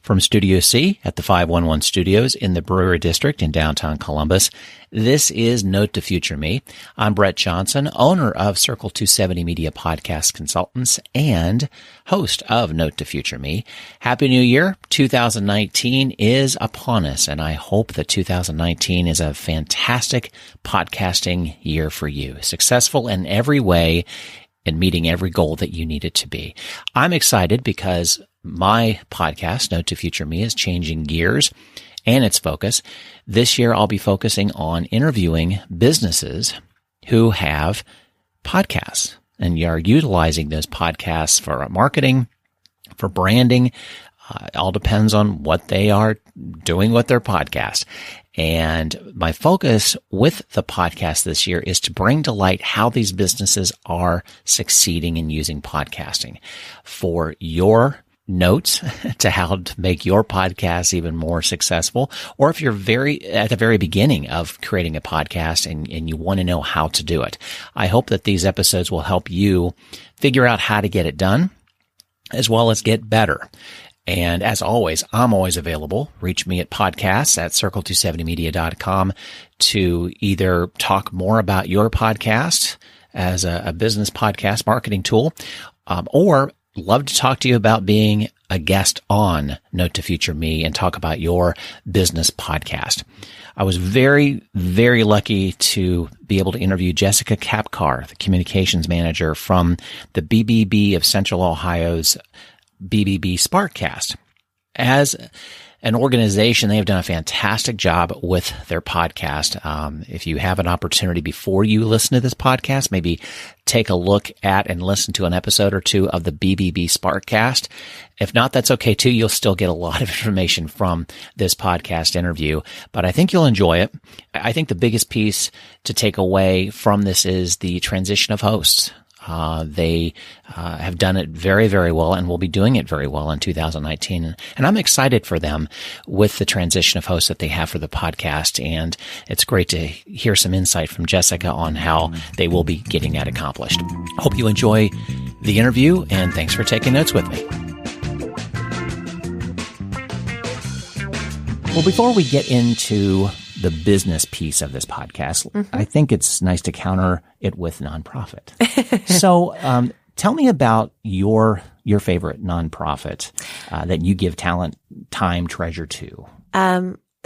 From Studio C at the 511 Studios in the Brewery District in downtown Columbus, this is Note to Future Me. I'm Brett Johnson, owner of Circle270Media Podcast Consultants and host of Note to Future Me. Happy New Year. 2019 is upon us, and I hope that 2019 is a fantastic podcasting year for you. Successful in every way and meeting every goal that you need it to be. I'm excited because my podcast, Note to Future Me, is changing gears and its focus. This year, I'll be focusing on interviewing businesses who have podcasts and are utilizing those podcasts for marketing, for branding. It all depends on what they are doing with their podcast. And my focus with the podcast this year is to bring to light how these businesses are succeeding in using podcasting for your notes to how to make your podcast even more successful. Or if you're at the very beginning of creating a podcast and you want to know how to do it. I hope that these episodes will help you figure out how to get it done as well as get better. And as always, I'm always available. Reach me at podcasts at circle270media.com to either talk more about your podcast as a business podcast marketing tool, or love to talk to you about being a guest on Note to Future Me and talk about your business podcast. I was very, very lucky to be able to interview Jessica Kapcar, the communications manager from the BBB of Central Ohio's BBB Sparkcast. As an organization, they have done a fantastic job with their podcast. If you have an opportunity before you listen to this podcast, maybe take a look at and listen to an episode or two of the BBB Sparkcast. If not, that's okay too. You'll still get a lot of information from this podcast interview, but I think you'll enjoy it. I think the biggest piece to take away from this is the transition of hosts. They have done it very, very well and will be doing it very well in 2019. And I'm excited for them with the transition of hosts that they have for the podcast. And it's great to hear some insight from Jessica on how they will be getting that accomplished. Hope you enjoy the interview, and thanks for taking notes with me. Well, before we get into the business piece of this podcast, I think it's nice to counter it with nonprofit. So tell me about your favorite nonprofit that you give talent, time, treasure to.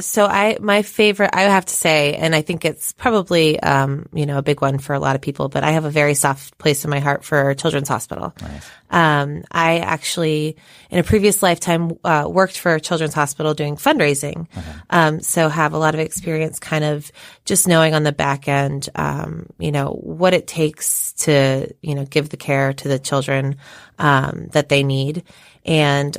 So my favorite, I have to say, and I think it's probably, a big one for a lot of people, but I have a very soft place in my heart for Children's Hospital. Nice. I actually, in a previous lifetime, worked for Children's Hospital doing fundraising. Okay. So have a lot of experience kind of just knowing on the back end, what it takes to, give the care to the children, that they need. And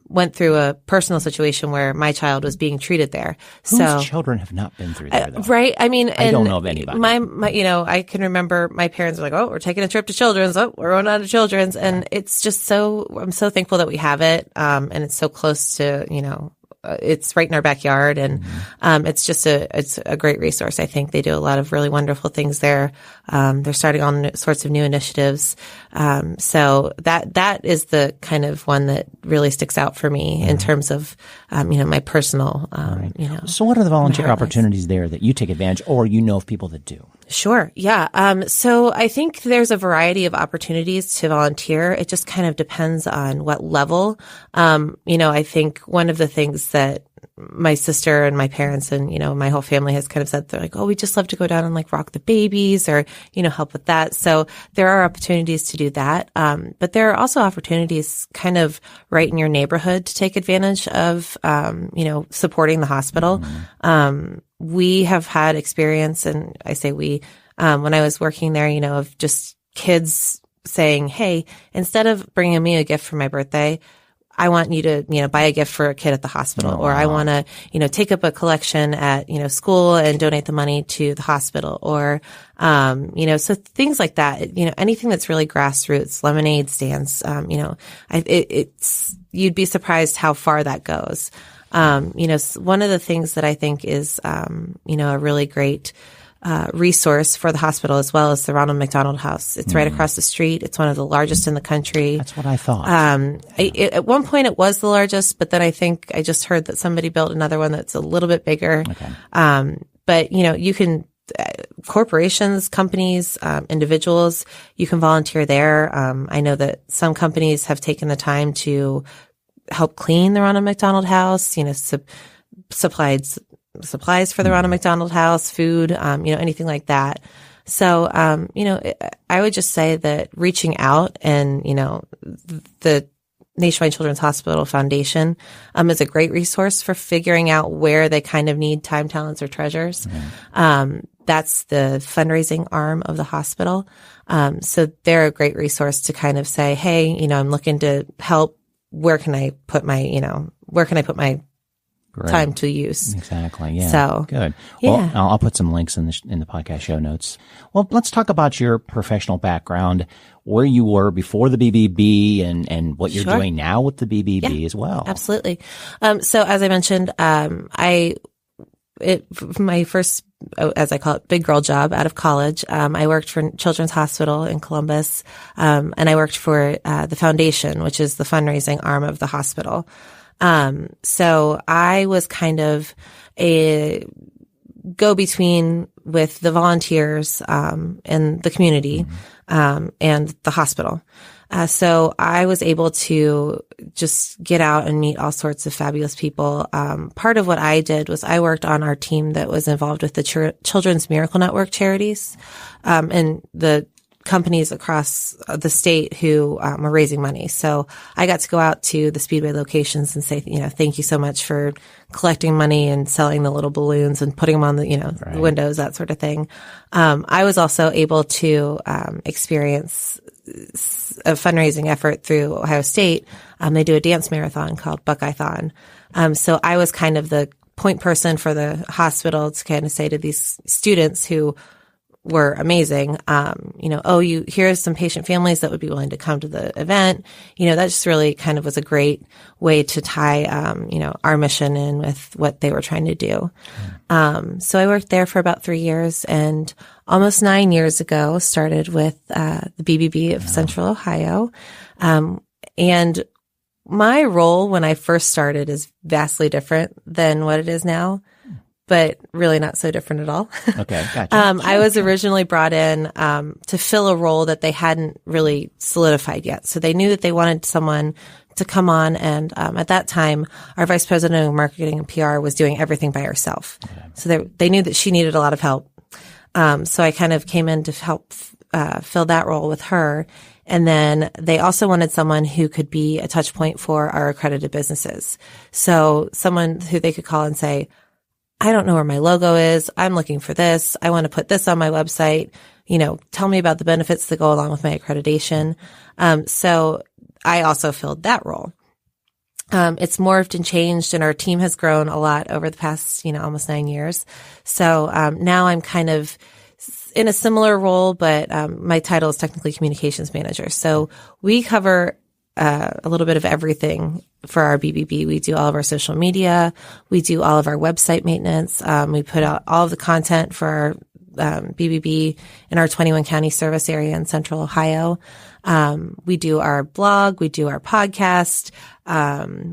went through a personal situation where my child was being treated there. Whose children have not been through there, though? Right? I mean, I don't know of anybody. I can remember my parents were like, "Oh, we're taking a trip to Children's. Oh, we're going on to Children's," and it's just I'm so thankful that we have it, and it's so close to, it's right in our backyard, and it's a great resource. I think they do a lot of really wonderful things there. They're starting on sorts of new initiatives. So that is the kind of one that really sticks out for me in terms of, my personal, So what are the volunteer opportunities there that you take advantage, or of people that do? Sure. Yeah. So I think there's a variety of opportunities to volunteer. It just kind of depends on what level. I think one of the things that my sister and my parents and, my whole family has kind of said, they're like, "Oh, we just love to go down and rock the babies or, help with that." So there are opportunities to do that. But there are also opportunities kind of right in your neighborhood to take advantage of, supporting the hospital. We have had experience, and I say we, when I was working there, of just kids saying, "Hey, instead of bringing me a gift for my birthday, I want you to, buy a gift for a kid at the hospital," or "I want to, take up a collection at, school and donate the money to the hospital," or, so things like that, anything that's really grassroots, lemonade stands, you'd be surprised how far that goes. One of the things that I think is, a really great, resource for the hospital as well as the Ronald McDonald House. It's right across the street. It's one of the largest in the country. That's what I thought. At one point it was the largest, but then I think I just heard that somebody built another one that's a little bit bigger. Okay. But you can, corporations, companies, individuals, you can volunteer there. I know that some companies have taken the time to help clean the Ronald McDonald House, supplies for the Ronald McDonald House, food, anything like that. So, I would just say that reaching out and, the Nationwide Children's Hospital Foundation, is a great resource for figuring out where they kind of need time, talents, or treasures. That's the fundraising arm of the hospital. So they're a great resource to kind of say, hey, I'm looking to help. Where can I put my Great. time to use? Exactly. Yeah. So good. Yeah. Well, I'll put some links in the podcast show notes. Well, let's talk about your professional background, where you were before the BBB and what you're doing now with the BBB as well. Absolutely. So as I mentioned, my first, as I call it, big girl job out of college, I worked for Children's Hospital in Columbus, and I worked for the foundation, which is the fundraising arm of the hospital. So I was kind of a go-between with the volunteers, and the community, and the hospital. So I was able to just get out and meet all sorts of fabulous people. Part of what I did was I worked on our team that was involved with the Children's Miracle Network charities, and the companies across the state who were raising money. So I got to go out to the Speedway locations and say, thank you so much for collecting money and selling the little balloons and putting them on the, the windows, that sort of thing. I was also able to experience a fundraising effort through Ohio State. They do a dance marathon called Buckeye-thon. So I was kind of the point person for the hospital to kind of say to these students who were amazing, here's some patient families that would be willing to come to the event. That just really kind of was a great way to tie, our mission in with what they were trying to do. So I worked there for about 3 years, and almost 9 years ago started with, the BBB of Central Ohio. And my role when I first started is vastly different than what it is now, but really not so different at all. Okay, gotcha. I was originally brought in to fill a role that they hadn't really solidified yet. So they knew that they wanted someone to come on, and at that time, our vice president of marketing and PR was doing everything by herself. Okay. So they knew that she needed a lot of help. So I kind of came in to help fill that role with her. And then they also wanted someone who could be a touch point for our accredited businesses. So someone who they could call and say, I don't know where my logo is. I'm looking for this. I want to put this on my website. Tell me about the benefits that go along with my accreditation. So I also filled that role. It's morphed and changed, and our team has grown a lot over the past, almost 9 years. So now I'm kind of in a similar role, but my title is technically communications manager. So we cover a little bit of everything for our BBB. We do all of our social media. We do all of our website maintenance. We put out all of the content for our BBB in our 21 county service area in Central Ohio. We do our blog. We do our podcast.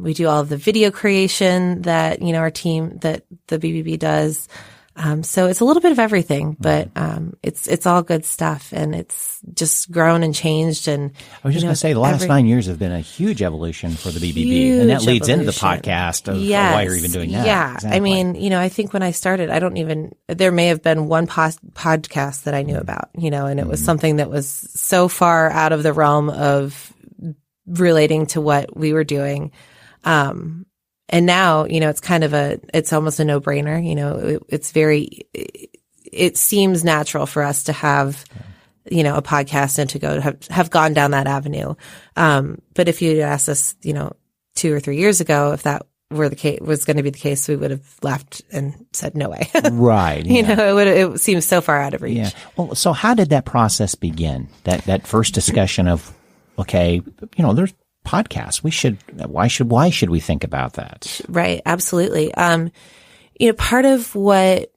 We do all of the video creation that, our team, that the BBB does. So it's a little bit of everything, but it's all good stuff, and it's just grown and changed. And I was just going to say, the last 9 years have been a huge evolution for the BBB, and that leads into the podcast of why you're even doing that. Yeah, exactly. I mean, I think when I started, there may have been one podcast that I knew about, and it was something that was so far out of the realm of relating to what we were doing. And now, it's almost a no-brainer. It seems natural for us to have, a podcast and to have gone down that avenue. But if you had asked us, 2 or 3 years ago, if that was going to be the case, we would have laughed and said, no way. Right. Yeah. It seems so far out of reach. Yeah. Well, so how did that process begin? That first discussion of, okay, there's podcasts. Why should we think about that? Right. Absolutely. Part of what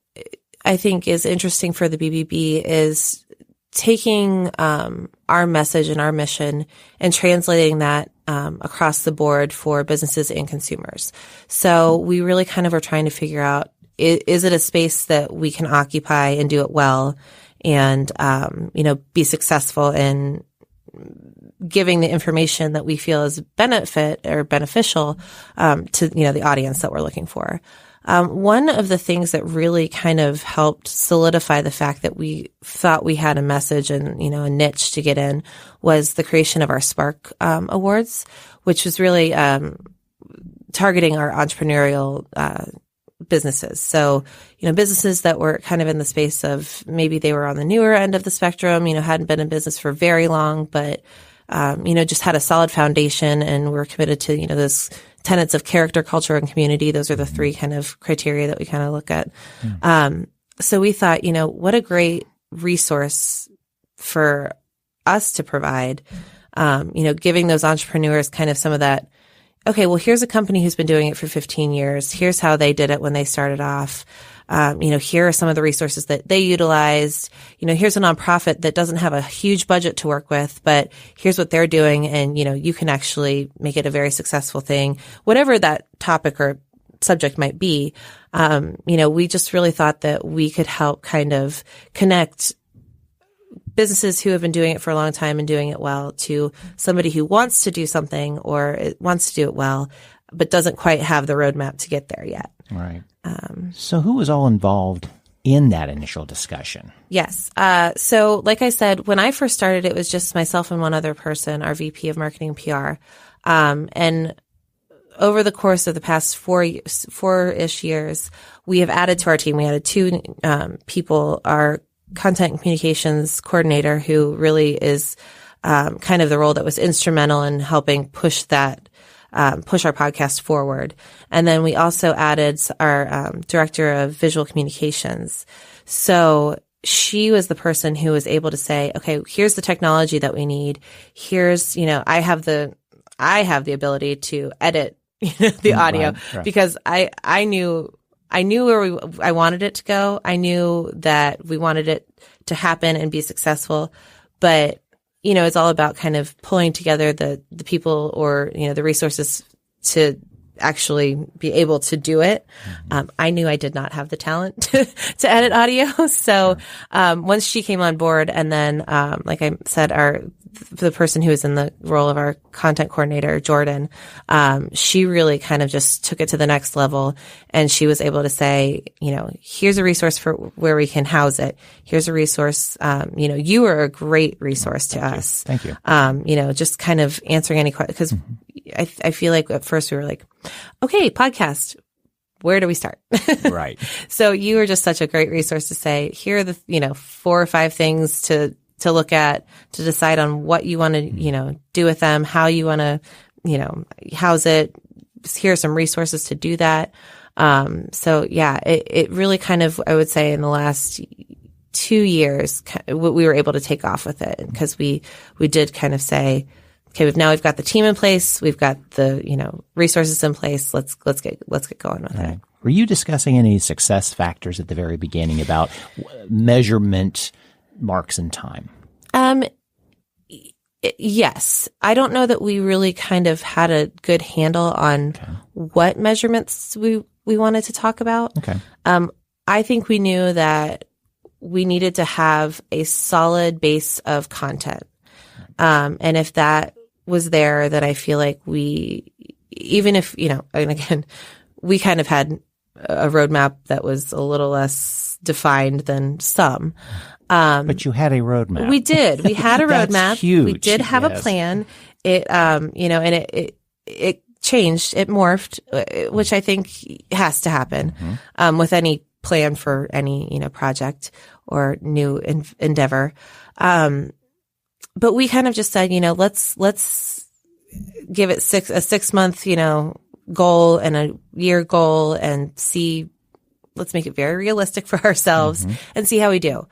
I think is interesting for the BBB is taking our message and our mission and translating that across the board for businesses and consumers. So we really kind of are trying to figure out, is it a space that we can occupy and do it well and, be successful in giving the information that we feel is beneficial to, the audience that we're looking for. One of the things that really kind of helped solidify the fact that we thought we had a message and, a niche to get in was the creation of our Spark Awards, which was really targeting our entrepreneurial businesses. So, businesses that were kind of in the space of maybe they were on the newer end of the spectrum, hadn't been in business for very long, but, just had a solid foundation and were committed to, those tenets of character, culture, and community. Those are the three kind of criteria that we kind of look at. So we thought, what a great resource for us to provide, giving those entrepreneurs kind of some of that, okay, well, here's a company who's been doing it for 15 years. Here's how they did it when they started off. Here are some of the resources that they utilized. Here's a nonprofit that doesn't have a huge budget to work with, but here's what they're doing. And, you can actually make it a very successful thing, whatever that topic or subject might be. We just really thought that we could help kind of connect businesses who have been doing it for a long time and doing it well to somebody who wants to do something or wants to do it well, but doesn't quite have the roadmap to get there yet. Right. So who was all involved in that initial discussion? Yes. So like I said, when I first started, it was just myself and one other person, our VP of Marketing and PR. And over the course of the past four-ish years, we have added to our team. We added two people, our content and communications coordinator, who really is kind of the role that was instrumental in helping push our podcast forward. And then we also added our director of visual communications. So she was the person who was able to say, okay, here's the technology that we need. Here's, I have the ability to edit the audio right. Because I knew where I wanted it to go. I knew that we wanted it to happen and be successful, but it's all about kind of pulling together the people or, the resources to actually be able to do it. I knew I did not have the talent to edit audio. So, once she came on board and then, like I said, the person who was in the role of our content coordinator, Jordan, she really kind of just took it to the next level. And she was able to say, here's a resource for where we can house it. Here's a resource. You are a great resource to us. Thank you. Just kind of answering any questions. Because I feel like at first we were like, okay, podcast. Where do we start? Right. So you were just such a great resource to say, here are the, 4 or 5 things to look at, to decide on what you want to, do with them, how you want to, house it. Here are some resources to do that. So yeah, it really kind of, I would say in the last 2 years, we were able to take off with it because we did kind of say, okay, we've got the team in place. We've got the, resources in place. Let's get going with it. Were you discussing any success factors at the very beginning about measurement, marks, and time? Yes. I don't know that we really kind of had a good handle on what measurements we wanted to talk about. Okay. I think we knew that we needed to have a solid base of content. And if that was there, that I feel like even if, and again, we kind of had a roadmap that was a little less defined than some. But you had a roadmap. We did. We had a roadmap. That's huge. We did have a plan. It, and it changed. It morphed, which I think has to happen, with any plan for any, project or new endeavor. But we kind of just said, let's give it a 6-month, goal and a year goal and see, let's make it very realistic for ourselves and see how we do.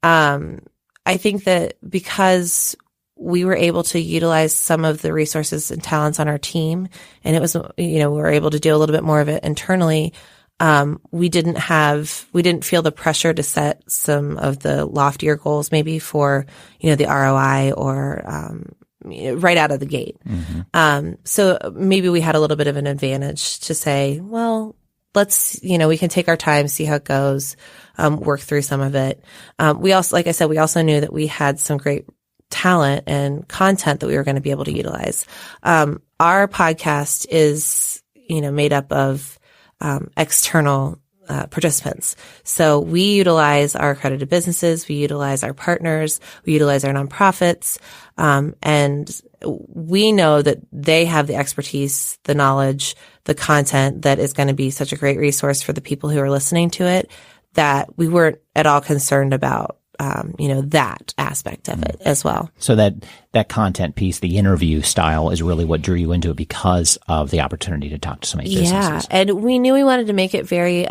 I think that because we were able to utilize some of the resources and talents on our team, and it was, we were able to do a little bit more of it internally. we didn't feel the pressure to set some of the loftier goals maybe for, the ROI or, right out of the gate. So maybe we had a little bit of an advantage to say, well, let's, we can take our time, see how it goes, work through some of it. We also, like I said, we also knew that we had some great talent and content that we were going to be able to utilize. Our podcast is, made up of external participants. So we utilize our accredited businesses, we utilize our partners, we utilize our nonprofits, and we know that they have the expertise, the knowledge, the content that is going to be such a great resource for the people who are listening to it, that we weren't at all concerned about that aspect of it as well. So that content piece, the interview style, is really what drew you into it because of the opportunity to talk to so many businesses. Yeah, and we knew we wanted to make it very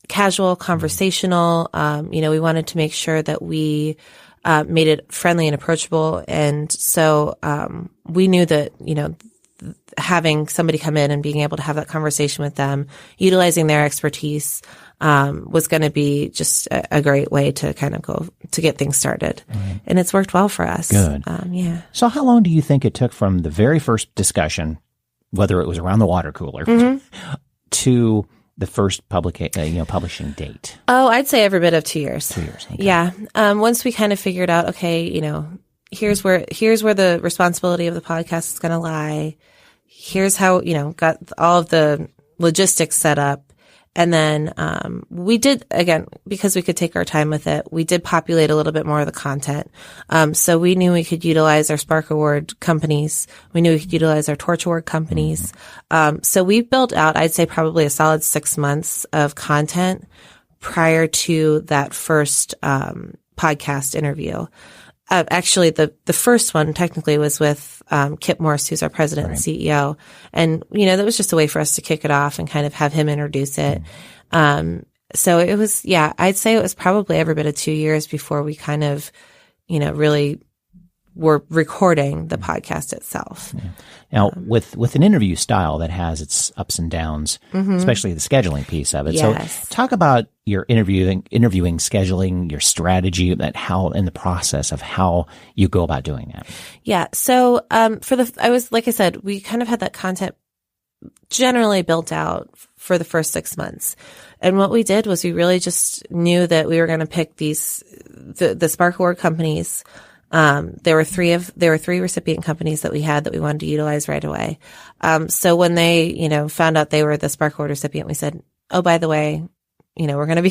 casual, conversational. We wanted to make sure that we made it friendly and approachable. And so we knew that, having somebody come in and being able to have that conversation with them, utilizing their expertise, was going to be just a great way to kind of go to get things started. Right. And it's worked well for us. Good. Yeah. So how long do you think it took from the very first discussion, whether it was around the water cooler, to the first publishing date? Oh, I'd say every bit of 2 years. 2 years. Okay. Yeah. Once we kind of figured out, okay, here's where the responsibility of the podcast is going to lie. Here's how, got all of the logistics set up. And then, we did, again, because we could take our time with it, we did populate a little bit more of the content. So we knew we could utilize our Spark Award companies. We knew we could utilize our Torch Award companies. So we built out, I'd say, probably a solid 6 months of content prior to that first, podcast interview. Actually, the first one technically was with Kip Morse, who's our president and CEO. And, that was just a way for us to kick it off and kind of have him introduce it. So it was, I'd say it was probably every bit of 2 years before we kind of, really were recording the podcast itself. Yeah. Now, with an interview style that has its ups and downs, especially the scheduling piece of it. Yes. So talk about your interviewing, scheduling, your strategy, in the process of how you go about doing that. Yeah. So, like I said, we kind of had that content generally built out for the first 6 months. And what we did was we really just knew that we were going to pick the Spark Award companies. There were three recipient companies that we wanted to utilize right away. So when they, found out they were the Spark Award recipient, we said, oh, by the way, we're going to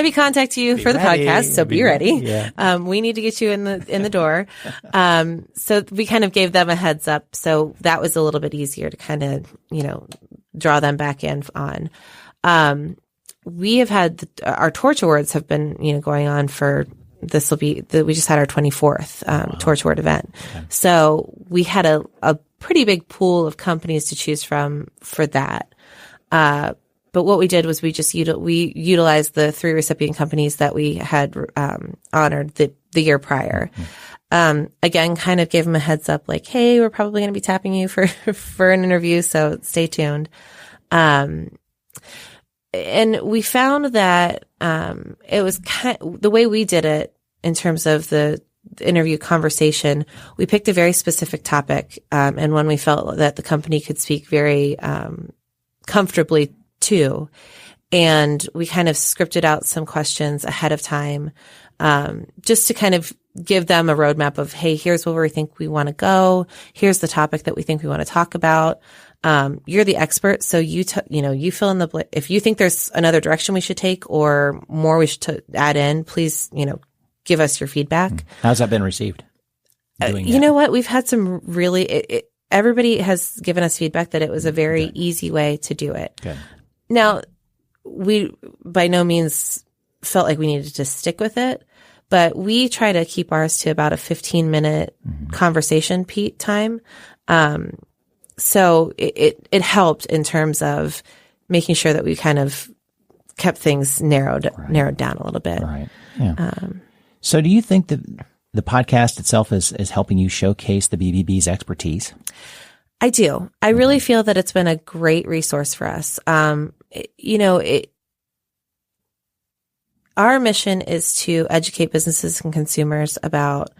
be contacting you for the podcast. So be ready. Yeah. We need to get you in the door. So we kind of gave them a heads up. So that was a little bit easier to kind of, draw them back in on. We have had our Torch Awards have been, going on for, we just had our 24th, Torch Award event. Okay. So we had a pretty big pool of companies to choose from for that. But what we did was we utilized the 3 recipient companies that we had, honored the year prior. Again, kind of gave them a heads up like, hey, we're probably going to be tapping you for an interview. So stay tuned. And we found that, it was the way we did it in terms of the interview conversation, we picked a very specific topic, and one we felt that the company could speak very, comfortably to. And we kind of scripted out some questions ahead of time, just to kind of give them a roadmap of, hey, here's where we think we want to go. Here's the topic that we think we want to talk about. You're the expert. So you fill in the, if you think there's another direction we should take or more we should add in, please, give us your feedback. How's that been received? You know what? We've had some really, everybody has given us feedback that it was a very easy way to do it. Good. Now, we by no means felt like we needed to stick with it, but we try to keep ours to about a 15-minute conversation time. So it helped in terms of making sure that we kind of kept things narrowed down a little bit. Right. Yeah. So do you think that the podcast itself is helping you showcase the BBB's expertise? I do. I really feel that it's been a great resource for us. our mission is to educate businesses and consumers about,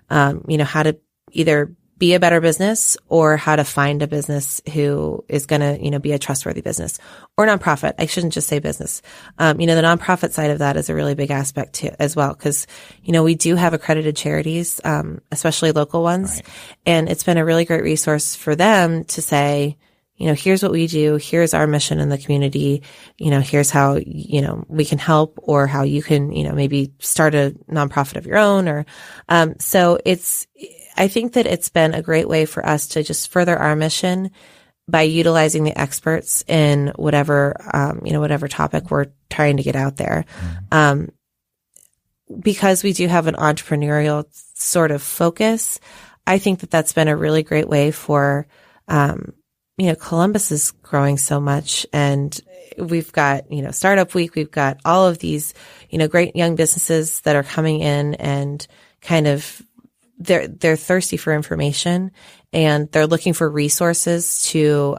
how to either be a better business or how to find a business who is going to, be a trustworthy business or nonprofit. I shouldn't just say business. The nonprofit side of that is a really big aspect too, as well. Cause, we do have accredited charities, especially local ones. Right. And it's been a really great resource for them to say, here's what we do. Here's our mission in the community. Here's how, we can help or how you can, maybe start a nonprofit of your own or, I think that it's been a great way for us to just further our mission by utilizing the experts in whatever topic we're trying to get out there. Because we do have an entrepreneurial sort of focus, I think that that's been a really great way for, Columbus is growing so much and we've got, Startup Week, we've got all of these, great young businesses that are coming in and kind of they're thirsty for information and they're looking for resources to,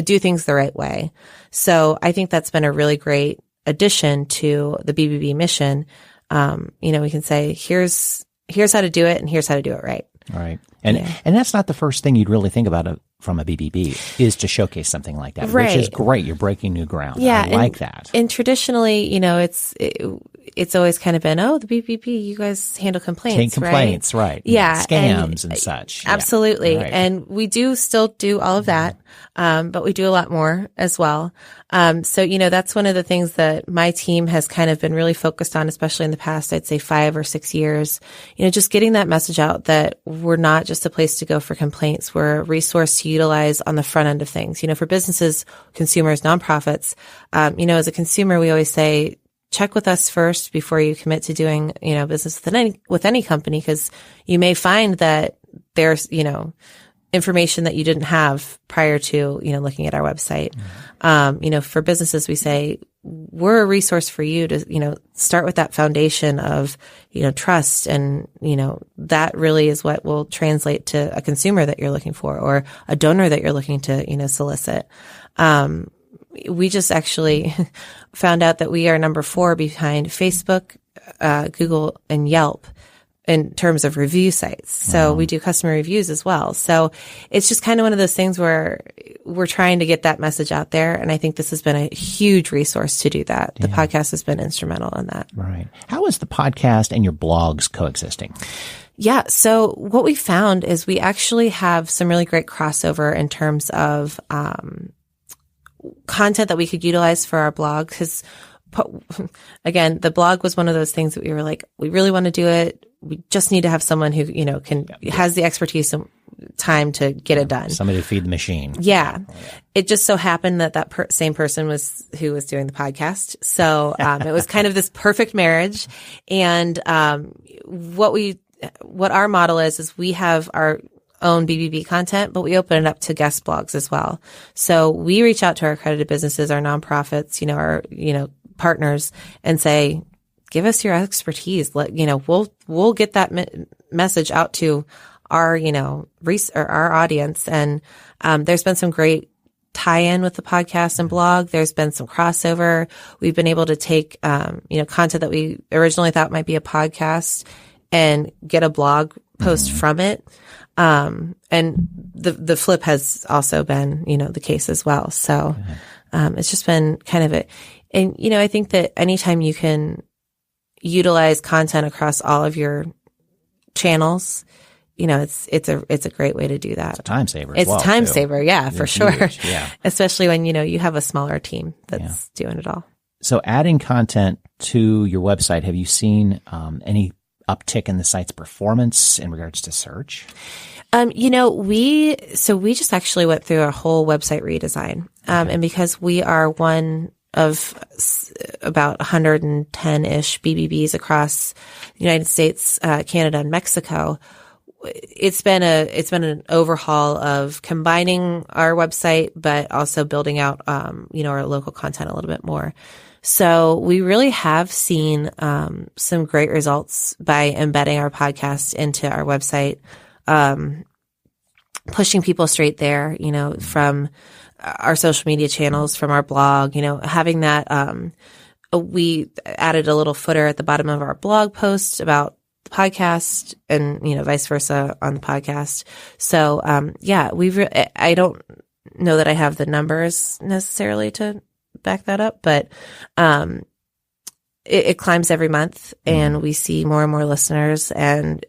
do things the right way. So I think that's been a really great addition to the BBB mission. We can say, here's how to do it and here's how to do it right. Right. And that's not the first thing you'd really think about from a BBB is to showcase something like that, right. Which is great. You're breaking new ground. Yeah, I like that. And traditionally, it's always kind of been, the BBB, you guys handle complaints, Take complaints, right? Yeah. Scams and such. Absolutely. Yeah. Right. And we do still do all of that. But we do a lot more as well. So, that's one of the things that my team has kind of been really focused on, especially in the past, I'd say 5 or 6 years, just getting that message out that we're not just a place to go for complaints. We're a resource to utilize on the front end of things, for businesses, consumers, nonprofits. As a consumer, we always say, check with us first before you commit to doing, business with any company, because you may find that there's, information that you didn't have prior to, looking at our website. For businesses, we say we're a resource for you to, start with that foundation of, trust. And, that really is what will translate to a consumer that you're looking for or a donor that you're looking to, solicit. We just actually found out that we are number 4 behind Facebook, Google, and Yelp in terms of review sites. So we do customer reviews as well. So it's just kind of one of those things where we're trying to get that message out there. And I think this has been a huge resource to do that. The podcast has been instrumental in that. Right. How is the podcast and your blogs coexisting? Yeah. So what we found is we actually have some really great crossover in terms of, content that we could utilize for our blog. Because again, the blog was one of those things that we were like, we really want to do it. We just need to have someone who, has the expertise and time to get it done. Somebody to feed the machine. Yeah. It just so happened that same person was who was doing the podcast. So, it was kind of this perfect marriage. And, what our model is we have our own BBB content, but we open it up to guest blogs as well. So we reach out to our accredited businesses, our nonprofits, our, partners and say, give us your expertise. We'll get that message out to our, our audience. And, there's been some great tie-in with the podcast and blog. There's been some crossover. We've been able to take, content that we originally thought might be a podcast and get a blog post from it. And the flip has also been, the case as well. So, it's just been kind of I think that anytime you can utilize content across all of your channels, it's a great way to do that. It's a time saver. It's a time saver. Yeah, for sure. Huge, yeah. Especially when, you have a smaller team that's doing it all. So adding content to your website, have you seen, any uptick in the site's performance in regards to search? We just actually went through a whole website redesign. And because we are one of about 110-ish BBBs across the United States, Canada, and Mexico, it's been an overhaul of combining our website, but also building out, our local content a little bit more. So we really have seen, some great results by embedding our podcast into our website, pushing people straight there, from, our social media channels from our blog, having that, we added a little footer at the bottom of our blog post about the podcast and, vice versa on the podcast. So, I don't know that I have the numbers necessarily to back that up, but, it climbs every month and we see more and more listeners, and,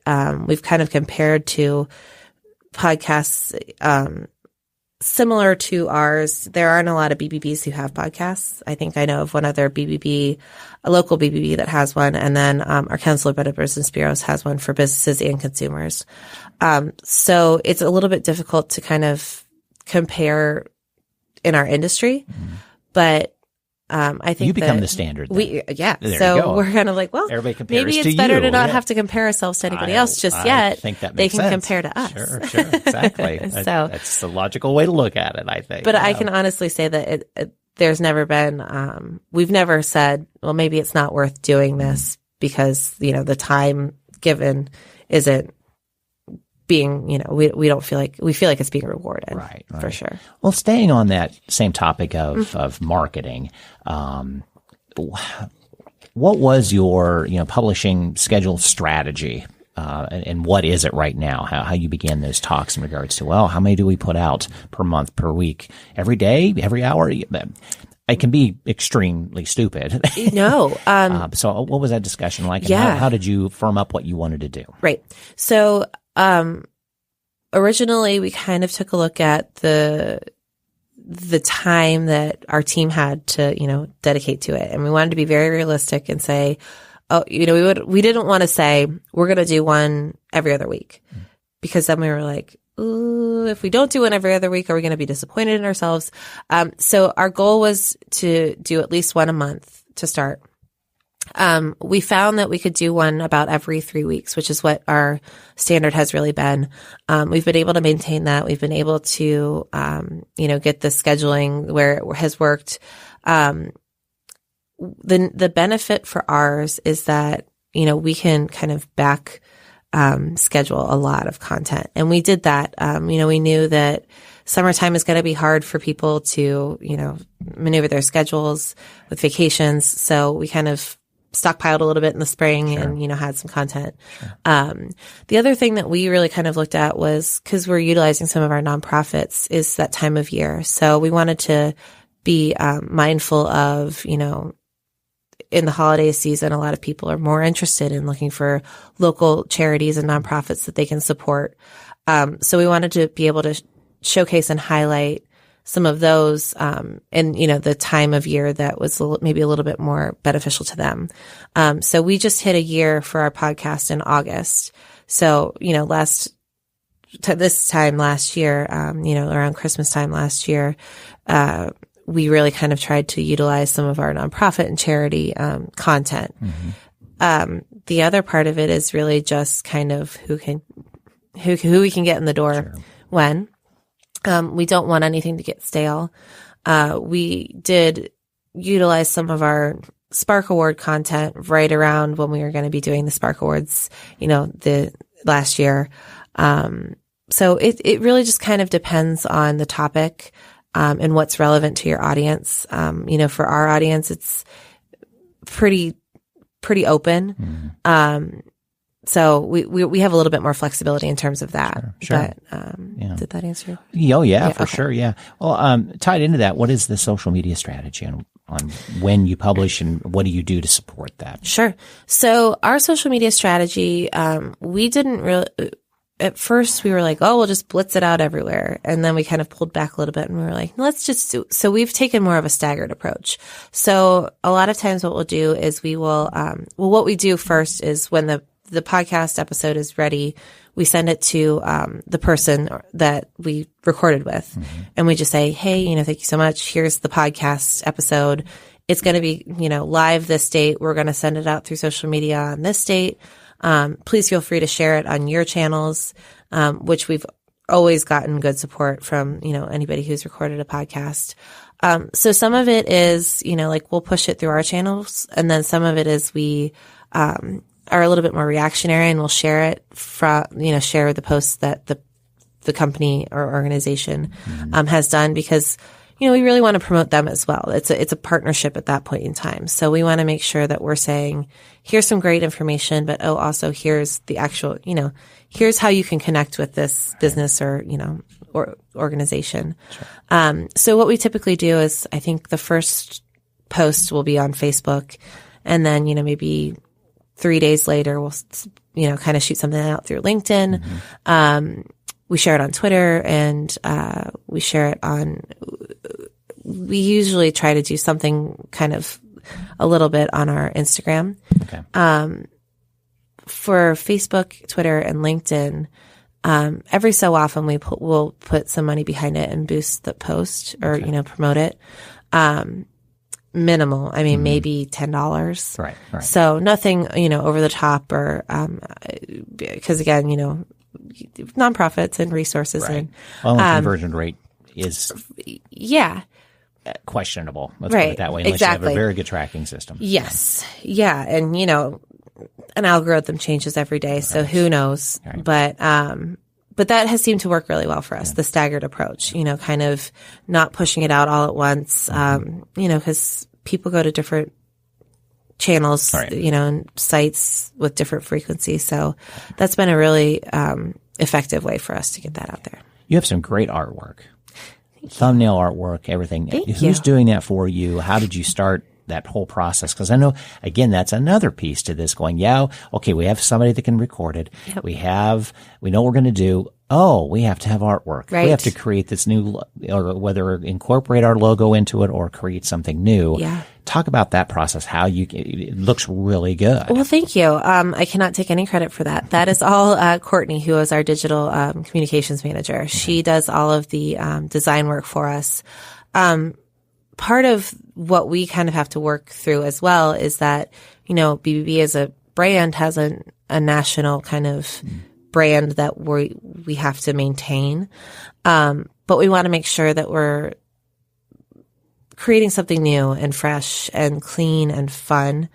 we've kind of compared to podcasts, similar to ours. There aren't a lot of BBBs who have podcasts. I think I know of one other BBB, a local BBB that has one. And then, our Council of Better Business Bureaus has one for businesses and consumers. So it's a little bit difficult to kind of compare in our industry, but, I think you become the standard. Then. So we're kind of like, well, maybe it's better to not have to compare ourselves to anybody else just yet. I think that they makes can sense. compare to us. Sure, exactly. So that's the logical way to look at it, I think. But I can honestly say that there's never been, we've never said, well, maybe it's not worth doing this because, the time given isn't being, we don't feel like, we feel like it's being rewarded. Right. For sure. Well, staying on that same topic of marketing, what was your, publishing schedule strategy? And what is it right now? How you began those talks in regards to, how many do we put out per month, per week, every day, every hour? It can be extremely stupid. No. So what was that discussion like? Yeah. And how did you firm up what you wanted to do? Right. So, originally we kind of took a look at the time that our team had to, dedicate to it. And we wanted to be very realistic and say, we didn't want to say we're going to do one every other week, because then we were like, ooh, if we don't do one every other week, are we going to be disappointed in ourselves? So our goal was to do at least one a month to start. We found that we could do one about every 3 weeks, which is what our standard has really been. We've been able to maintain that. We've been able to, get the scheduling where it has worked. The benefit for ours is that, we can kind of back, schedule a lot of content. And we did that. We knew that summertime is going to be hard for people to, maneuver their schedules with vacations. So we kind of stockpiled a little bit in the spring and, had some content. Sure. The other thing that we really kind of looked at was, because we're utilizing some of our nonprofits, is that time of year. So we wanted to be mindful of, in the holiday season, a lot of people are more interested in looking for local charities and nonprofits that they can support. So we wanted to be able to showcase and highlight some of those, and, the time of year that was maybe a little bit more beneficial to them. So we just hit a year for our podcast in August. So, this time last year, around Christmas time last year, we really kind of tried to utilize some of our nonprofit and charity, content. Mm-hmm. The other part of it is really just kind of who we can get in the door when. We don't want anything to get stale. We did utilize some of our Spark Award content right around when we were going to be doing the Spark Awards, the last year. So it really just kind of depends on the topic, and what's relevant to your audience. For our audience, it's pretty open. Mm-hmm. So we have a little bit more flexibility in terms of that. Sure. But, did that answer your question? For sure. Yeah. Well, tied into that, what is the social media strategy on when you publish and what do you do to support that? Sure. So our social media strategy, we didn't really, at first we were like, we'll just blitz it out everywhere. And then we kind of pulled back a little bit and we were like, let's just do, so we've taken more of a staggered approach. So a lot of times what we'll do is we will, what we do first is when the podcast episode is ready, we send it to the person that we recorded with. Mm-hmm. And we just say, hey, thank you so much. Here's the podcast episode. It's going to be, live this date. We're going to send it out through social media on this date. Please feel free to share it on your channels, which we've always gotten good support from, anybody who's recorded a podcast. So some of it is, we'll push it through our channels. And then some of it is we, are a little bit more reactionary and we'll share it share the posts that the company or organization, has done, because, we really want to promote them as well. It's a partnership at that point in time. So we want to make sure that we're saying, here's some great information, but also here's the actual, here's how you can connect with this business or organization. Sure. So what we typically do is, I think the first post will be on Facebook, and then, maybe 3 days later, we'll, kind of shoot something out through LinkedIn. Mm-hmm. We share it on Twitter, and we share it we usually try to do something kind of a little bit on our Instagram. Okay. For Facebook, Twitter, and LinkedIn, every so often we'll put some money behind it and boost the post or, promote it. Minimal. I mean, maybe $10. Right. So nothing, over the top or, because again, nonprofits and resources. Right. And, well, the conversion rate is questionable. Let's put it that way. Unless you have a very good tracking system. Yes. Yeah. And, an algorithm changes every day. Right. So who knows? Right. But that has seemed to work really well for us, the staggered approach, kind of not pushing it out all at once, because people go to different channels, and sites with different frequencies. So that's been a really effective way for us to get that out there. You have some great artwork, thumbnail artwork, everything. Thank Who's you. doing that for you? How did you start that whole process? Because I know, again, that's another piece to this going, okay, we have somebody that can record it. Yep. We know what we're going to do. Oh, we have to have artwork. Right. We have to create this new, or whether incorporate our logo into it or create something new. Yeah. Talk about that process, it looks really good. Well, thank you. I cannot take any credit for that. That is all Courtney, who is our digital communications manager. Mm-hmm. She does all of the design work for us. Part of what we kind of have to work through as well is that, BBB as a brand has a national kind of brand that we have to maintain. But we want to make sure that we're creating something new and fresh and clean and fun,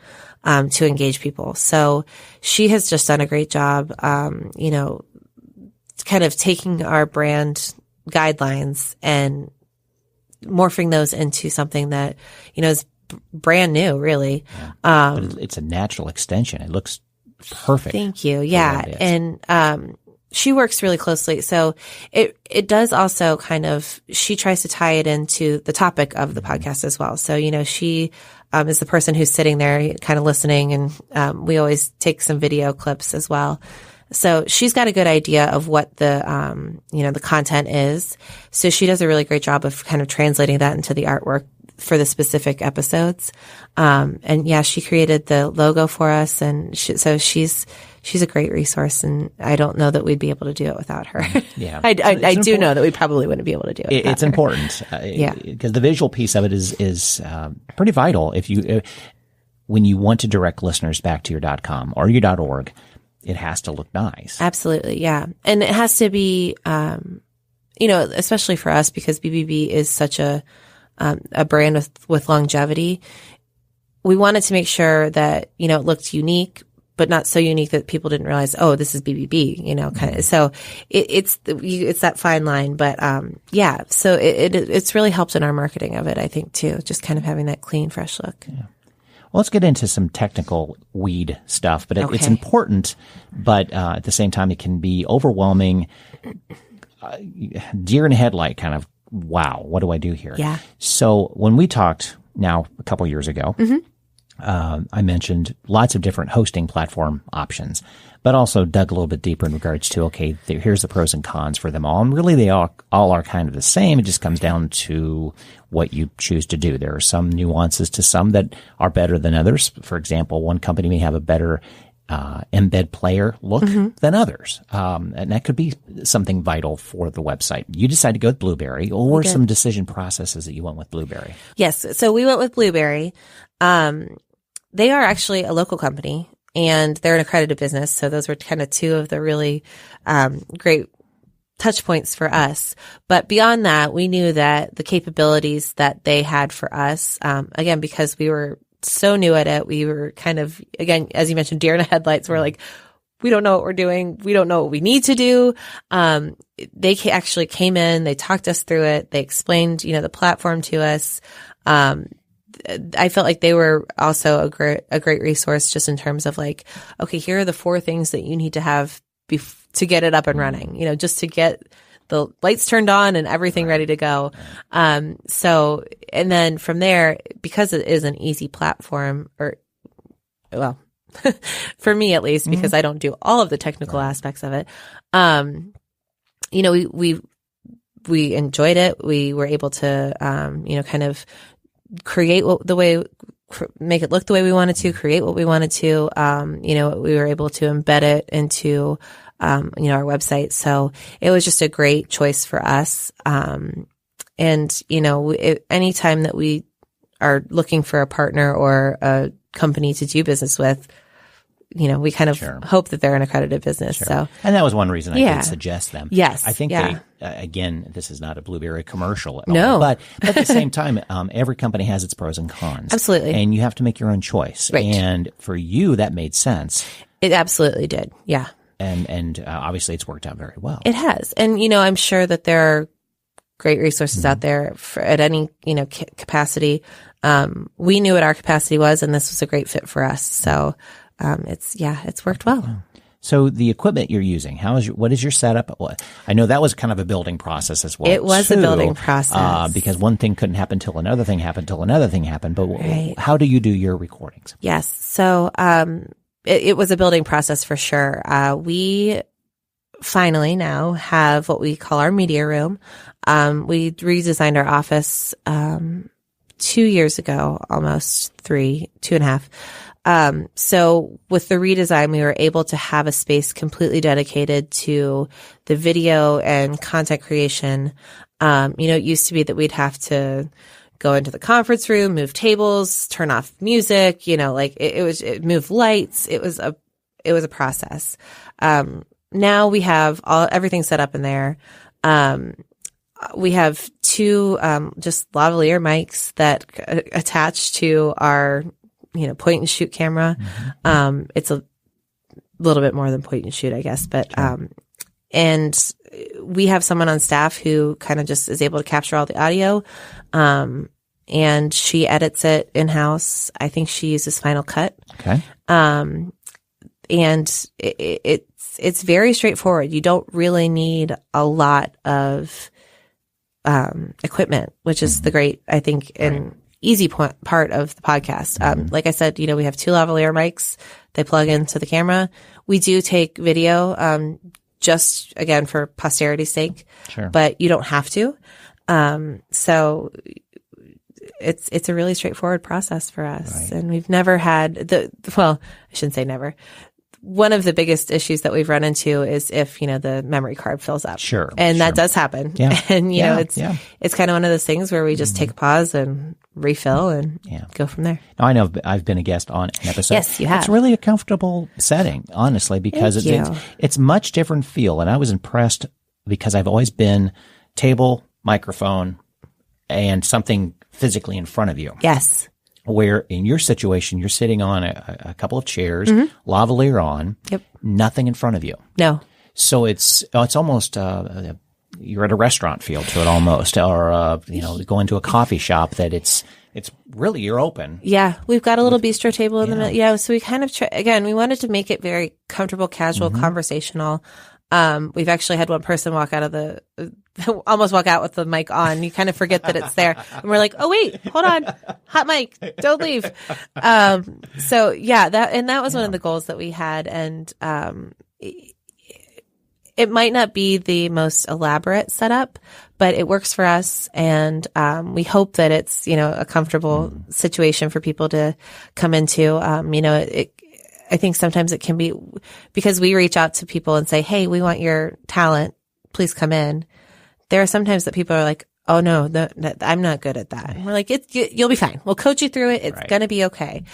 to engage people. So she has just done a great job, kind of taking our brand guidelines and morphing those into something that, is brand new, really. Yeah. But it's a natural extension. It looks perfect. Thank you. Yeah. And, she works really closely. So it does also she tries to tie it into the topic of the podcast as well. So, she, is the person who's sitting there kind of listening, and, we always take some video clips as well. So she's got a good idea of what the content is. So she does a really great job of kind of translating that into the artwork for the specific episodes. She created the logo for us, and she's a great resource, and I don't know that we'd be able to do it without her. Yeah. I do know that we probably wouldn't be able to do it. It's important. Because the visual piece of it is pretty vital. When you want to direct listeners back to your .com or your .org, it has to look nice. Absolutely. Yeah. And it has to be, especially for us, because BBB is such a brand with longevity. We wanted to make sure that, it looked unique, but not so unique that people didn't realize, oh, this is BBB, kind of. So it's that fine line. But, so it's really helped in our marketing of it, I think, too, just kind of having that clean, fresh look. Yeah. Well, let's get into some technical weed stuff, but it's important, but at the same time, it can be overwhelming, deer in the headlight kind of, wow, what do I do here? Yeah. So when we talked now a couple years ago, I mentioned lots of different hosting platform options, but also dug a little bit deeper in regards to, okay, here's the pros and cons for them all. And really, they all are kind of the same. It just comes down to what you choose to do. There are some nuances to some that are better than others. For example, one company may have a better embed player look than others. And that could be something vital for the website. You decided to go with Blueberry, or some decision processes that you went with Blueberry? Yes. So we went with Blueberry. They are actually a local company, and they're an accredited business. So those were kind of two of the really great touch points for us. But beyond that, we knew that the capabilities that they had for us, again, because we were so new at it, we were kind of, again, as you mentioned, deer in the headlights. We're like, we don't know what we're doing. We don't know what we need to do. They actually came in, they talked us through it. They explained, the platform to us. I felt like they were also a great resource just in terms of like, okay, here are the 4 things that you need to have to get it up and running, just to get the lights turned on and everything ready to go. So, and then from there, because it is an easy platform for me at least, because I don't do all of the technical aspects of it. We enjoyed it. We were able to, kind of create make it look the way we wanted to, create what we wanted to. We were able to embed it into, our website. So it was just a great choice for us. Anytime that we are looking for a partner or a company to do business with, we kind of hope that they're an accredited business. Sure. So, and that was one reason I did suggest them. Yes. I think they, again, this is not a Blueberry commercial at all, but at the same time, every company has its pros and cons. Absolutely. And you have to make your own choice. Right. And for you, that made sense. It absolutely did. Yeah. And obviously it's worked out very well. It has. And, I'm sure that there are great resources out there at any, capacity. We knew what our capacity was, and this was a great fit for us. So, it's worked well. So the equipment you're using, what is your setup? I know that was kind of a building process as well. It was a building process. Because one thing couldn't happen till another thing happened, But how do you do your recordings? Yes. So, it was a building process for sure. We finally now have what we call our media room. We redesigned our office, 2 years ago, almost 2.5. So with the redesign, we were able to have a space completely dedicated to the video and content creation. It used to be that we'd have to go into the conference room, move tables, turn off music, it move lights. It was a process. Now we have everything set up in there. We have 2, just lavalier mics that attach to our, point and shoot camera. It's a little bit more than point and shoot, I guess, but, and we have someone on staff who kind of just is able to capture all the audio. And she edits it in-house. I think she uses Final Cut. Okay. And it's very straightforward. You don't really need a lot of, equipment, which is the great, I think, and easy part of the podcast. Like I said, we have 2 lavalier mics. They plug into the camera. We do take video, just again for posterity's sake, but you don't have to. So it's a really straightforward process for us. And we've never had I shouldn't say never. One of the biggest issues that we've run into is if, the memory card fills up. Sure. And that does happen. Yeah. And, it's kind of one of those things where we just take a pause and refill and go from there. Now, I know I've been a guest on an episode. Yes, you have. It's really a comfortable setting, honestly, because it's much different feel. And I was impressed because I've always been table, microphone, and something physically in front of you. Yes. Where in your situation, you're sitting on a couple of chairs, lavalier on, nothing in front of you. No. So it's almost, you're at a restaurant feel to it almost, or, going to a coffee shop that it's really, you're open. Yeah. We've got a little bistro table in the middle. Yeah. So we kind of, we wanted to make it very comfortable, casual, conversational. We've actually had one person almost walk out with the mic on. You kind of forget that it's there. And we're like, oh wait, hold on. Hot mic. Don't leave. That was one of the goals that we had. And, it might not be the most elaborate setup, but it works for us. And, we hope that it's, a comfortable situation for people to come into. I think sometimes it can be because we reach out to people and say, hey, we want your talent. Please come in. There are sometimes that people are like, oh no, I'm not good at that. And we're like, you'll be fine. We'll coach you through it. It's going to be okay.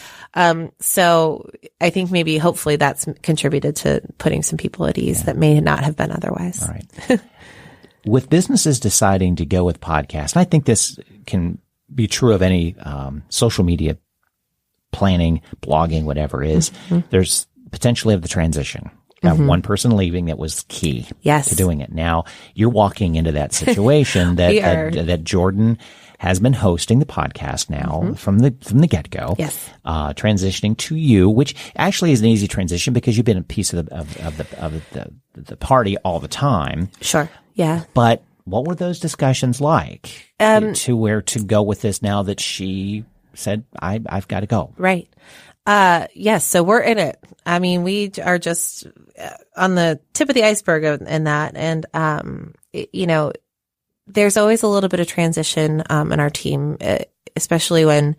So I think hopefully that's contributed to putting some people at ease that may not have been otherwise. All right. With businesses deciding to go with podcasts, and I think this can be true of any, social media planning, blogging, whatever it is, there's potentially of the transition. That one person leaving that was key to doing it. Now you're walking into that situation that Jordan has been hosting the podcast now from the get-go. Yes. Transitioning to you, which actually is an easy transition because you've been a piece of the party all the time. Sure. Yeah. But what were those discussions like to where to go with this now that she said, I've got to go? Right. Yes. So we're in it. I mean, we are just on the tip of the iceberg in that. And, there's always a little bit of transition in our team, especially when,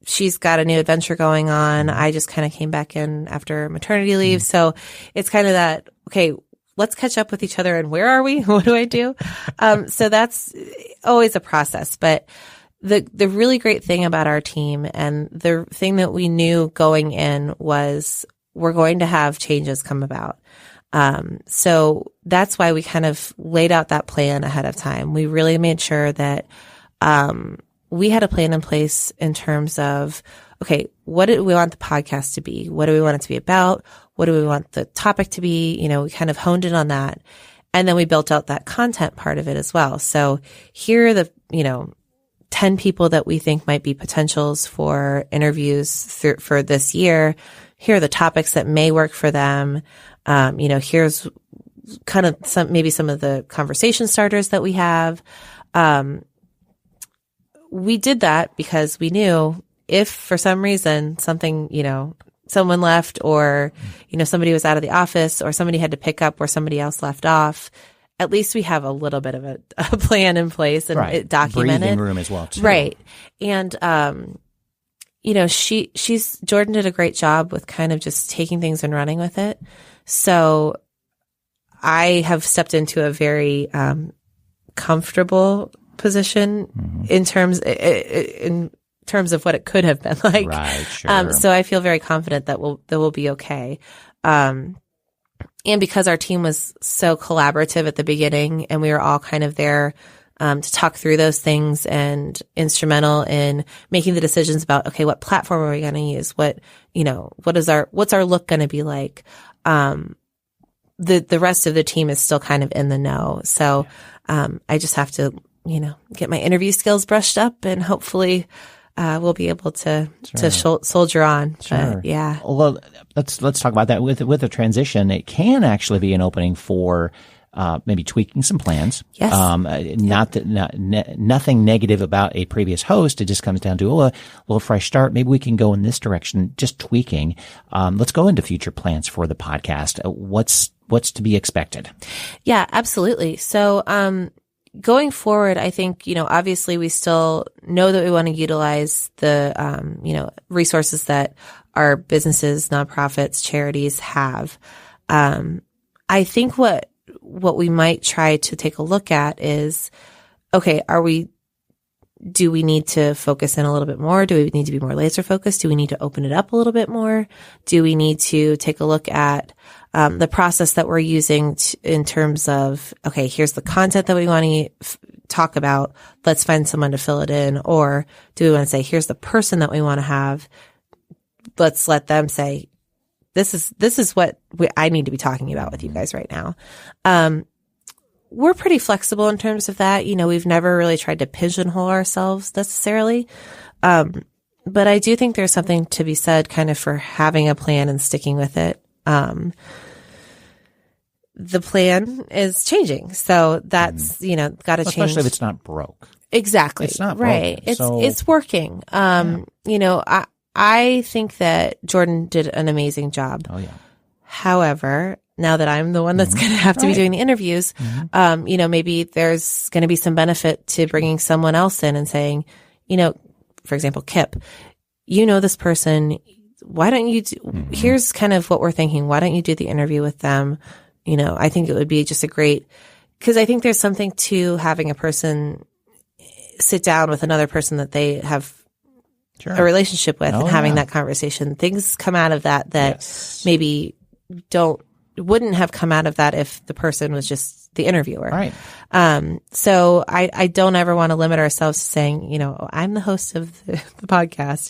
she's got a new adventure going on. I just kind of came back in after maternity leave. So it's kind of that, okay, let's catch up with each other. And where are we? What do I do? So that's always a process. But the really great thing about our team and the thing that we knew going in was we're going to have changes come about. So that's why we kind of laid out that plan ahead of time. We really made sure that, we had a plan in place in terms of, okay, what do we want the podcast to be? What do we want it to be about? What do we want the topic to be? We kind of honed in on that. And then we built out that content part of it as well. So here are the, 10 people that we think might be potentials for interviews for this year. Here are the topics that may work for them. Here's kind of some of the conversation starters that we have. We did that because we knew if for some reason something, someone left or, somebody was out of the office or somebody had to pick up where somebody else left off, at least we have a little bit of a plan in place and it documented. Breathing room as well, too. Right. And, Jordan did a great job with kind of just taking things and running with it. So I have stepped into a very, comfortable position in terms of what it could have been like. Right, sure. So I feel very confident that we'll be okay. And because our team was so collaborative at the beginning and we were all kind of there to talk through those things and instrumental in making the decisions about, okay, what platform are we going to use? What's our look going to be like? The rest of the team is still kind of in the know. So, I just have to, get my interview skills brushed up and hopefully, we'll be able to soldier on. Sure. But yeah. Well, let's talk about that with a transition. It can actually be an opening for, maybe tweaking some plans. Yes. Nothing negative about a previous host. It just comes down to a little fresh start. Maybe we can go in this direction, just tweaking. Let's go into future plans for the podcast. What's to be expected? Yeah, absolutely. So, going forward, I think, obviously we still know that we want to utilize the, resources that our businesses, nonprofits, charities have. I think what we might try to take a look at is, okay, do we need to focus in a little bit more? Do we need to be more laser focused? Do we need to open it up a little bit more? Do we need to take a look at the process that we're using in terms of, okay, here's the content that we want to talk about. Let's find someone to fill it in. Or do we want to say, here's the person that we want to have. Let's let them say, this is what I need to be talking about with you guys right now. We're pretty flexible in terms of that. We've never really tried to pigeonhole ourselves necessarily. But I do think there's something to be said kind of for having a plan and sticking with it. The plan is changing. So that's, got to change. Especially if it's not broke. Exactly. It's not right. broken, It's working. I think that Jordan did an amazing job. Oh, yeah. However, now that I'm the one that's going to have to be doing the interviews, maybe there's going to be some benefit to bringing someone else in and saying, for example, Kip, this person, why don't you here's kind of what we're thinking. Why don't you do the interview with them? I think it would be just because I think there's something to having a person sit down with another person that they have a relationship with and having that conversation. Things come out of that maybe wouldn't have come out of that if the person was just the interviewer. Right. So I don't ever want to limit ourselves to saying, I'm the host of the podcast.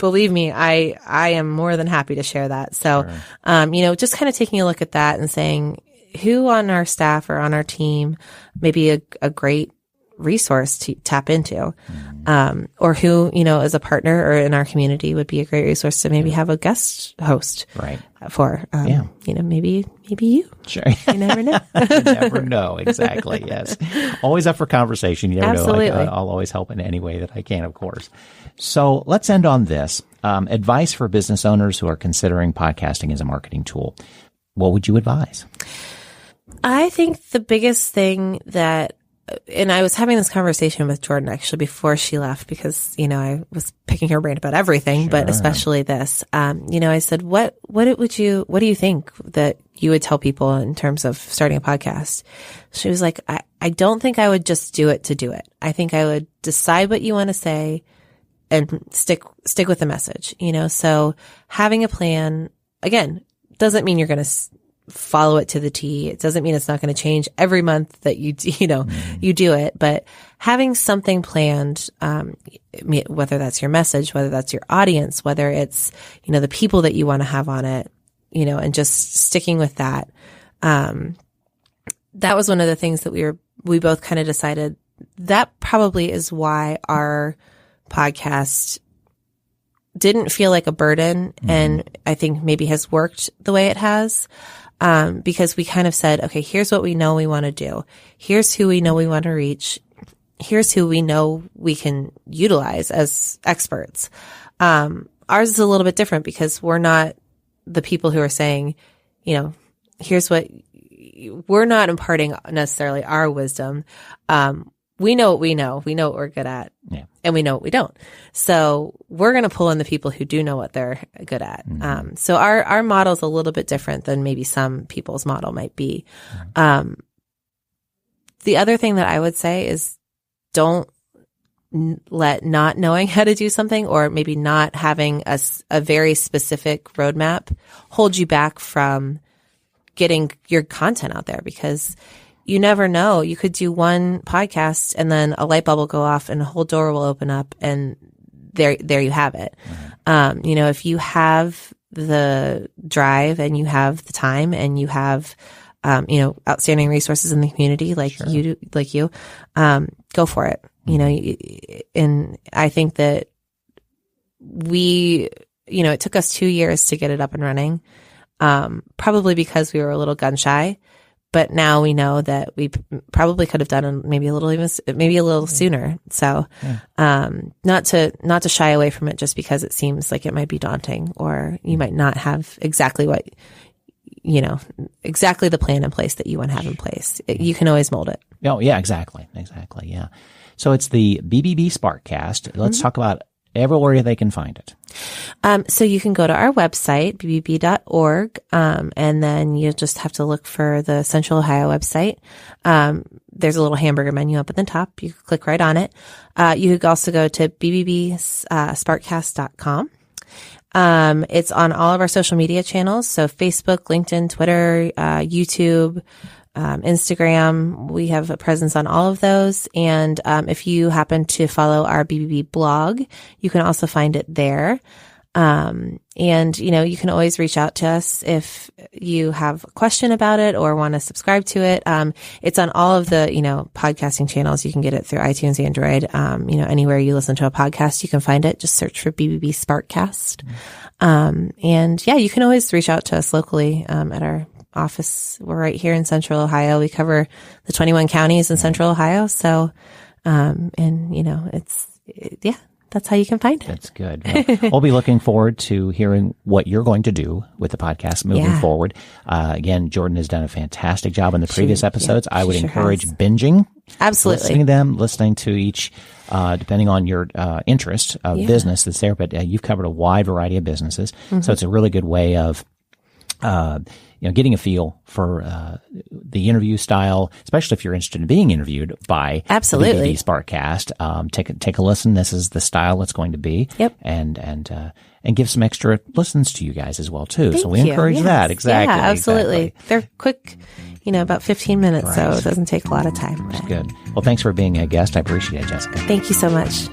believe me, I am more than happy to share that. So, Sure. Just kind of taking a look at that and saying who on our staff or on our team may be a great resource to tap into, or who, as a partner or in our community would be a great resource to maybe have a guest host for, maybe you. Sure. You never know. You never know. Exactly. Yes. Always up for conversation. You never Absolutely. know. I'll always help in any way that I can, of course. So let's end on this. Advice for business owners who are considering podcasting as a marketing tool. What would you advise? I think the biggest thing that, and I was having this conversation with Jordan actually before she left because, I was picking her brain about everything, but especially this. I said, what do you think that you would tell people in terms of starting a podcast? She was like, I don't think I would just do it to do it. I think I would decide what you want to say and stick with the message, so having a plan, again, doesn't mean you're going to follow it to the T. It doesn't mean it's not going to change every month that you do it, but having something planned, whether that's your message, whether that's your audience, whether it's, the people that you want to have on it, and just sticking with that. That was one of the things that we both kind of decided that probably is why our podcast didn't feel like a burden, and I think maybe has worked the way it has. Because we kind of said, okay, here's what we know we want to do. Here's who we know we want to reach. Here's who we know we can utilize as experts. Ours is a little bit different because we're not the people who are saying, here's what we're not imparting necessarily our wisdom. We know what we know. We know what we're good at. Yeah. And we know what we don't. So we're going to pull in the people who do know what they're good at. So our model is a little bit different than maybe some people's model might be. The other thing that I would say is don't let not knowing how to do something or maybe not having a very specific roadmap hold you back from getting your content out there, because you never know. You could do one podcast and then a light bulb will go off and a whole door will open up and there you have it. If you have the drive and you have the time and you have, outstanding resources in the community like you, go for it. And I think that it took us 2 years to get it up and running. Probably because we were a little gun shy. But now we know that we probably could have done it maybe a little sooner. So, not to shy away from it just because it seems like it might be daunting or you might not have exactly what, exactly the plan in place that you want to have in place. You can always mold it. Oh, yeah, exactly. Exactly. Yeah. So it's the BBB Sparkcast. Let's talk about everywhere they can find it. So you can go to our website, bbb.org, and then you just have to look for the Central Ohio website. There's a little hamburger menu up at the top. You can click right on it. You could also go to bbbsparkcast.com. It's on all of our social media channels. So Facebook, LinkedIn, Twitter, YouTube, Instagram. We have a presence on all of those. And if you happen to follow our BBB blog, you can also find it there. And you can always reach out to us if you have a question about it or want to subscribe to it. It's on all of the, podcasting channels. You can get it through iTunes, Android, anywhere you listen to a podcast, you can find it. Just search for BBB Sparkcast. And you can always reach out to us locally, at our office. We're right here in Central Ohio. We cover the 21 counties in Central Ohio. So, that's how you can find it. That's good. Well, we'll be looking forward to hearing what you're going to do with the podcast moving forward. Again, Jordan has done a fantastic job in the previous episodes. I would encourage binging. Absolutely. Listening to them, listening to each, depending on your interest of business that's there. But you've covered a wide variety of businesses. So it's a really good way of getting a feel for the interview style, especially if you're interested in being interviewed by the BBB Sparkcast. Take a listen. This is the style it's going to be. Yep. And give some extra listens to you guys as well too. Thank so we you. encourage that. Exactly. Yeah, absolutely. Exactly. They're quick, about 15 minutes, so it doesn't take a lot of time. That's good. Well, thanks for being a guest. I appreciate it, Jessica. Thank you so much.